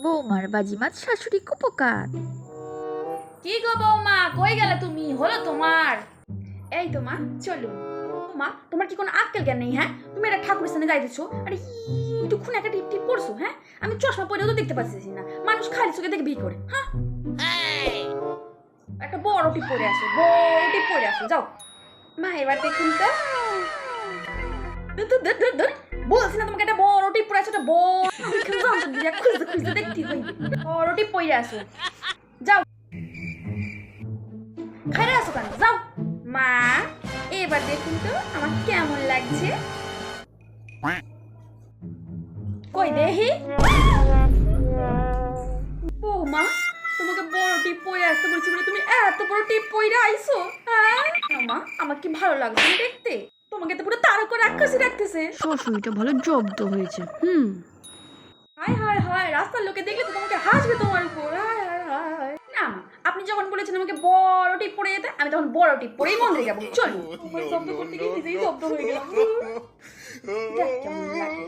বৌমার বাজিমাত শাশুড়ি কুপকার। কি গো বৌমা, কই গেলে তুমি? হলো তোমার? এই তো মা, চলুন। মা, তোমার কি কোনো আক্কেল জ্ঞান নেই? হ্যাঁ, তুমি একটা ঠাকুরের স্থানে যাইতেছো, আরে একটুক্ষণ একটা টিপ টিপ করছো। হ্যাঁ, আমি চশমা পরেও তো দেখতে পাচ্ছি না, মানুষ খালি চোখে দেখে ভিড় করে। হ্যাঁ, একটা বড় টিপ পরে আসো, বড় টিপ পরে আসো, যাও। মা, এবার দেখুন তো। বলছি না তোমাকে একটা বড় টিপ পরে আসো, একটা বড় খুঁজতে খুঁজতে দেখতে হইবে। বড় টিপ পরে আসো, যাও। খাইরে আসো কেন, যাও। মা, এবার দেখুন তো আমার কেমন লাগছে। কই দেখি। বৌমা, তোমাকে বড় টিপ পরে আসতে বলছি বলে তুমি এত বড় টিপ পরে আইছো? হ্যাঁ মা, আমার কি ভালো লাগছে দেখতে? তোমাকে তো পুরো তারকা রাক্ষসী রাখতেছে। শ্বশুরটা ভালো জব্দ হয়েছে। হায় হায় হায়, রাস্তার লোকে দেখলে তো তোমাকে হাসবে তোমার উপর। হায় হায় হায় হায়। না, আপনি যখন বলেছেন আমাকে বড় টিপ পরে যেতে, আমি তখন বড় টিপ পরেই মন রেখে যাবো। চলুন, শব্দ করতে গিয়ে নিজেই শব্দ হয়ে গেলাম। দেখ কেমন লাগে।